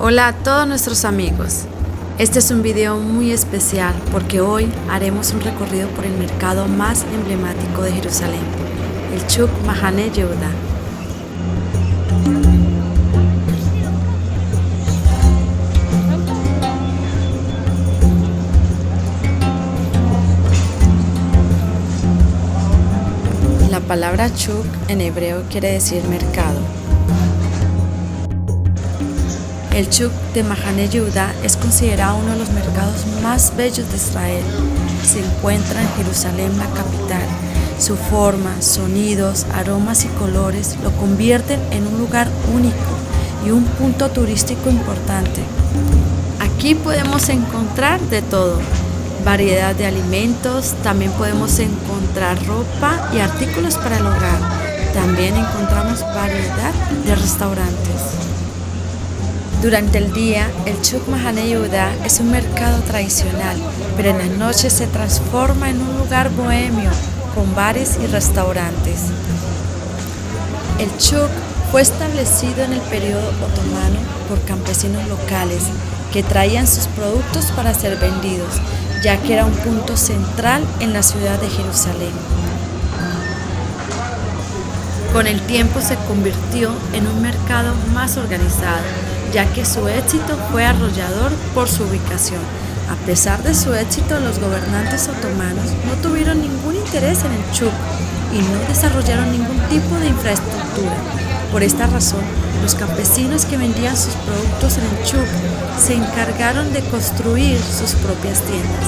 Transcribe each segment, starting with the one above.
Hola a todos nuestros amigos. Este es un video muy especial porque hoy haremos un recorrido por el mercado más emblemático de Jerusalén, el Shuk Mahane Yehuda. La palabra Shuk en hebreo quiere decir mercado. El Shuk de Mahane Yehuda es considerado uno de los mercados más bellos de Israel. Se encuentra en Jerusalén, la capital. Su forma, sonidos, aromas y colores lo convierten en un lugar único y un punto turístico importante. Aquí podemos encontrar de todo, variedad de alimentos, también podemos encontrar ropa y artículos para el hogar. También encontramos variedad de restaurantes. Durante el día, el Shuk Mahane Yehuda es un mercado tradicional, pero en las noches se transforma en un lugar bohemio, con bares y restaurantes. El Shuk fue establecido en el periodo otomano por campesinos locales que traían sus productos para ser vendidos, ya que era un punto central en la ciudad de Jerusalén. Con el tiempo se convirtió en un mercado más organizado, ya que su éxito fue arrollador por su ubicación. A pesar de su éxito, los gobernantes otomanos no tuvieron ningún interés en el Shuk y no desarrollaron ningún tipo de infraestructura. Por esta razón, los campesinos que vendían sus productos en el Shuk se encargaron de construir sus propias tiendas.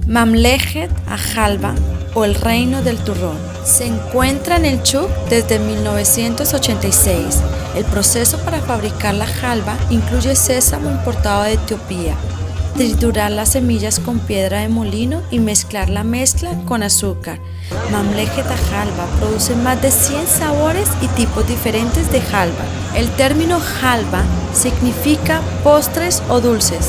Mamlechet HaChalva, o el Reino del Turrón, se encuentra en el Shuk desde 1986. El proceso para fabricar la halva incluye sésamo importado de Etiopía, triturar las semillas con piedra de molino y mezclar la mezcla con azúcar. Mamlechet HaChalva produce más de 100 sabores y tipos diferentes de halva. El término halva significa postres o dulces.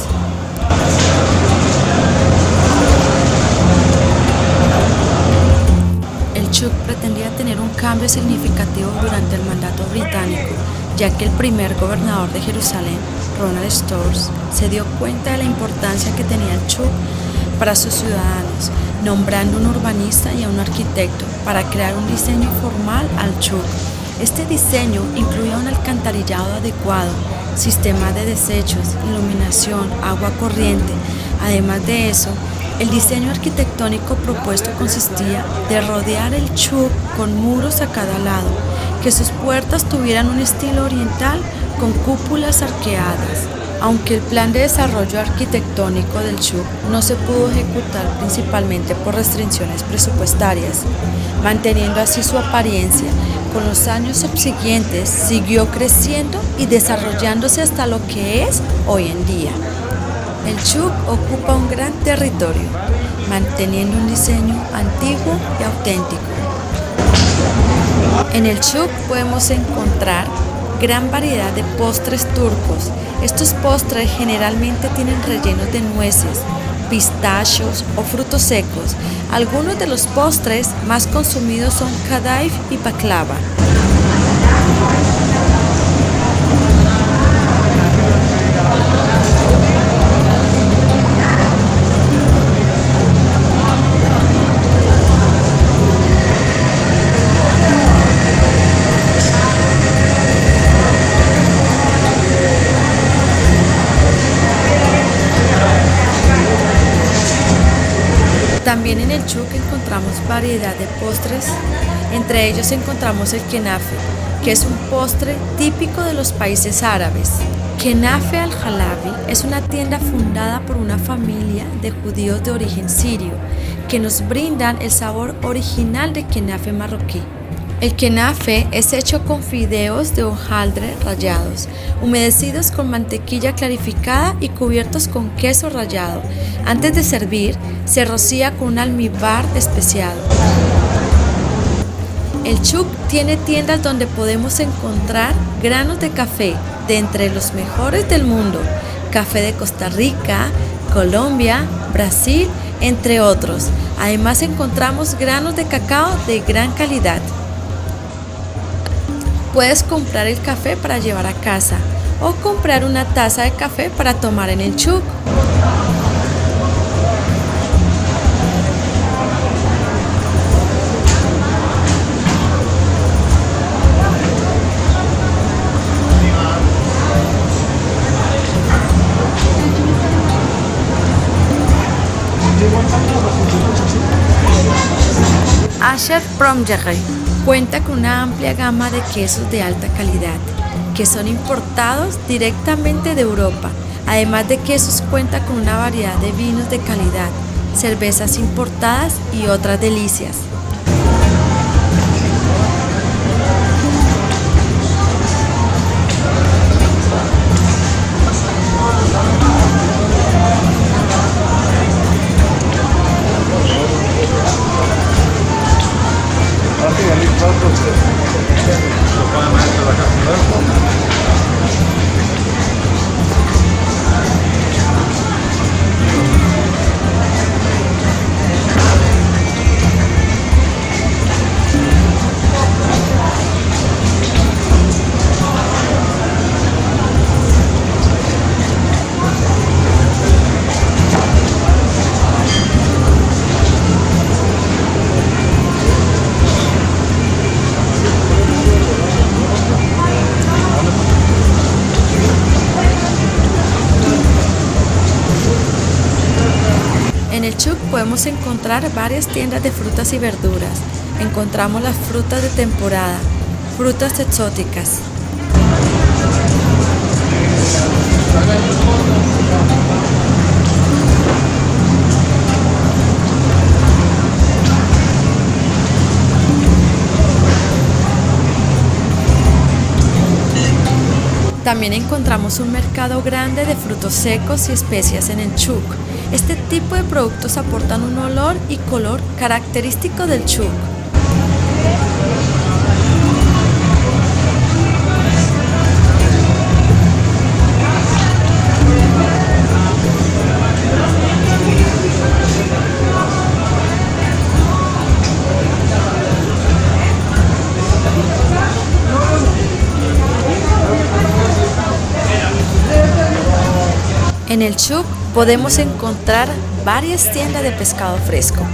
El Shuk pretendía tener un cambio significativo durante el mandato británico, ya que el primer gobernador de Jerusalén, Ronald Storrs, se dio cuenta de la importancia que tenía el Shuk para sus ciudadanos, nombrando un urbanista y a un arquitecto para crear un diseño formal al Shuk. Este diseño incluía un alcantarillado adecuado, sistema de desechos, iluminación, agua corriente. Además de eso, el diseño arquitectónico propuesto consistía de rodear el Shuk con muros a cada lado, que sus puertas tuvieran un estilo oriental con cúpulas arqueadas. Aunque el plan de desarrollo arquitectónico del Shuk no se pudo ejecutar principalmente por restricciones presupuestarias, manteniendo así su apariencia, con los años subsiguientes siguió creciendo y desarrollándose hasta lo que es hoy en día. El Shuk ocupa un gran territorio, manteniendo un diseño antiguo y auténtico. En el Shuk podemos encontrar gran variedad de postres turcos. Estos postres generalmente tienen rellenos de nueces, pistachos o frutos secos. Algunos de los postres más consumidos son kadayif y baklava. También en el Shuk encontramos variedad de postres, entre ellos encontramos el kenafe, que es un postre típico de los países árabes. Kenafe al-Halabi es una tienda fundada por una familia de judíos de origen sirio que nos brindan el sabor original de kenafe marroquí. El kenafe es hecho con fideos de hojaldre rallados, humedecidos con mantequilla clarificada y cubiertos con queso rallado. Antes de servir, se rocía con un almíbar especiado. El Chuk tiene tiendas donde podemos encontrar granos de café de entre los mejores del mundo, café de Costa Rica, Colombia, Brasil, entre otros. Además encontramos granos de cacao de gran calidad. Puedes comprar el café para llevar a casa o comprar una taza de café para tomar en el Chuk. Asher Promjeri cuenta con una amplia gama de quesos de alta calidad que son importados directamente de Europa. Además de quesos, cuenta con una variedad de vinos de calidad, cervezas importadas y otras delicias. En el Chuk podemos encontrar varias tiendas de frutas y verduras. Encontramos las frutas de temporada, frutas exóticas. También encontramos un mercado grande de frutos secos y especias en el Chuk. Este tipo de productos aportan un olor y color característico del Chuk. En el Chuk podemos encontrar varias tiendas de pescado fresco.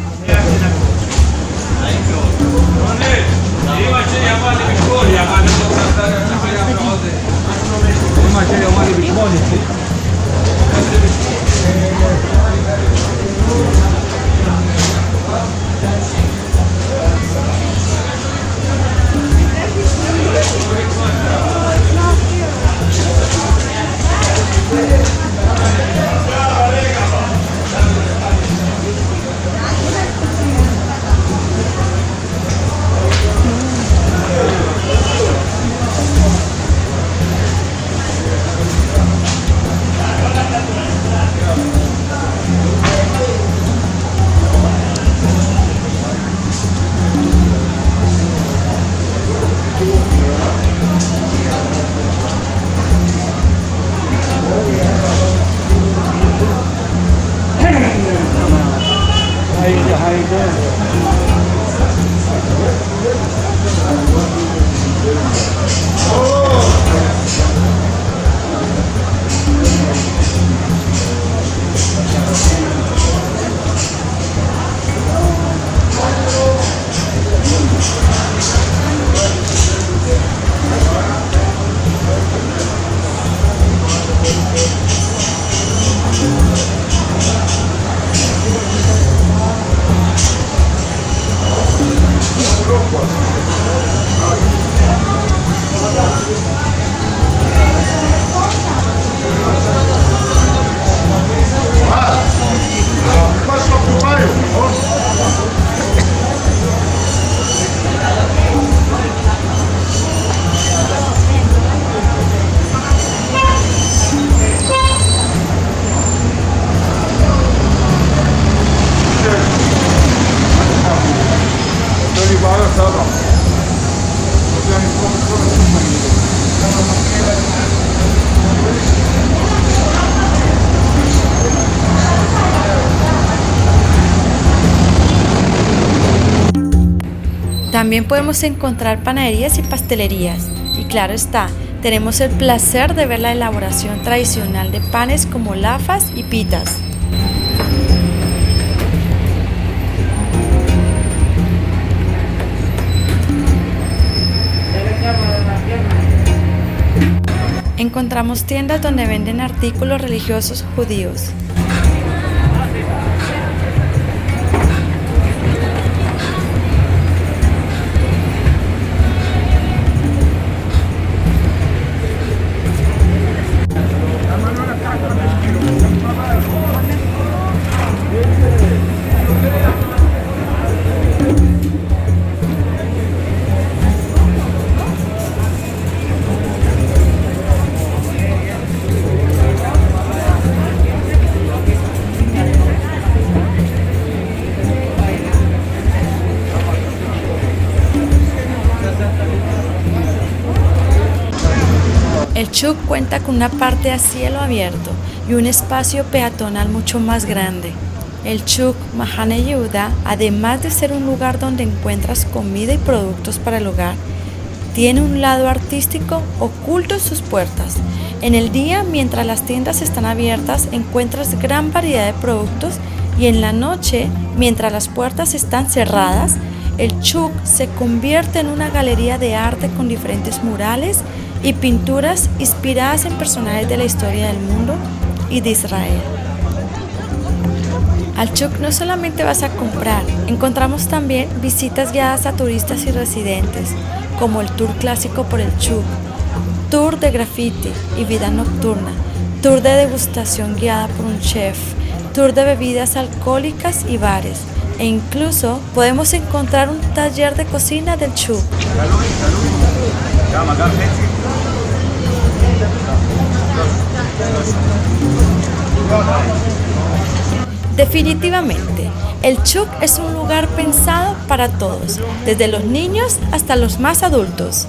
También podemos encontrar panaderías y pastelerías. Y claro está, tenemos el placer de ver la elaboración tradicional de panes como lafas y pitas. Encontramos tiendas donde venden artículos religiosos judíos. El Shuk cuenta con una parte a cielo abierto y un espacio peatonal mucho más grande. El Shuk Mahane Yehuda, además de ser un lugar donde encuentras comida y productos para el hogar, tiene un lado artístico oculto en sus puertas. En el día, mientras las tiendas están abiertas, encuentras gran variedad de productos y en la noche, mientras las puertas están cerradas, el Shuk se convierte en una galería de arte con diferentes murales y pinturas inspiradas en personajes de la historia del mundo y de Israel. Al Shuk no solamente vas a comprar, encontramos también visitas guiadas a turistas y residentes, como el tour clásico por el Shuk, tour de graffiti y vida nocturna, tour de degustación guiada por un chef, tour de bebidas alcohólicas y bares, e incluso podemos encontrar un taller de cocina del Shuk. Definitivamente, el Shuk es un lugar pensado para todos, desde los niños hasta los más adultos.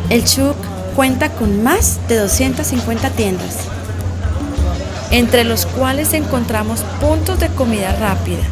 El Shuk cuenta con más de 250 tiendas, entre los cuales encontramos puntos de comida rápida.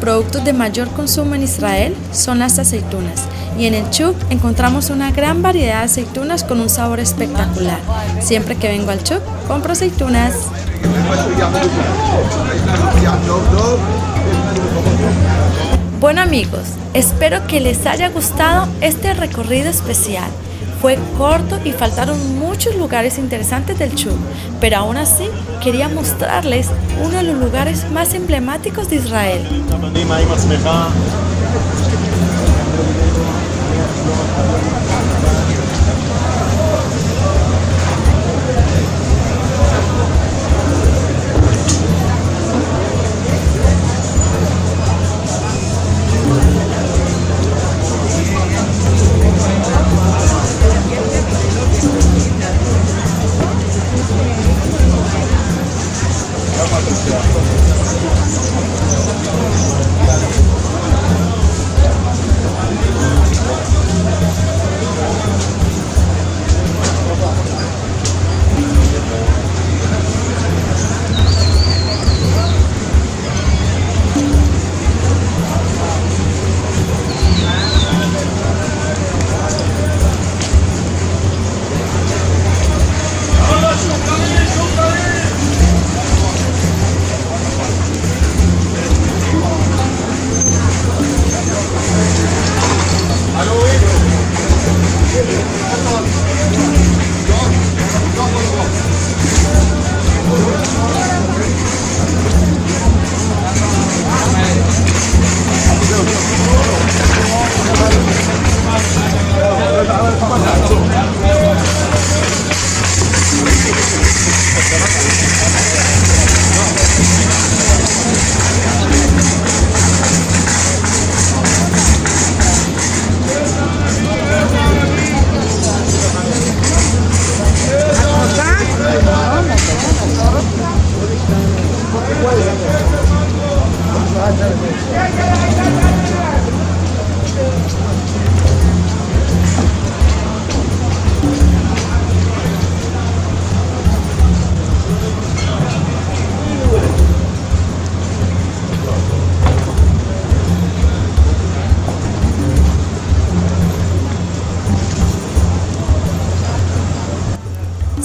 productos de mayor consumo en Israel son las aceitunas, y en el Shuk encontramos una gran variedad de aceitunas con un sabor espectacular. Siempre que vengo al Shuk, compro aceitunas. Bueno amigos, espero que les haya gustado este recorrido especial. Fue corto y faltaron muchos lugares interesantes del Shuk, pero aún así quería mostrarles uno de los lugares más emblemáticos de Israel.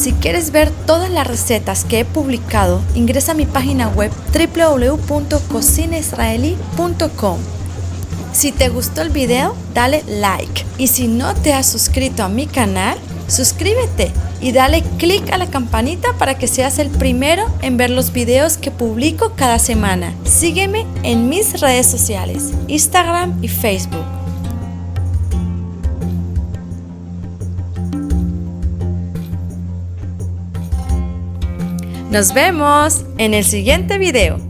Si quieres ver todas las recetas que he publicado, ingresa a mi página web www.cocinaisraeli.com. Si te gustó el video, dale like. Y si no te has suscrito a mi canal, suscríbete y dale click a la campanita para que seas el primero en ver los videos que publico cada semana. Sígueme en mis redes sociales, Instagram y Facebook. Nos vemos en el siguiente video.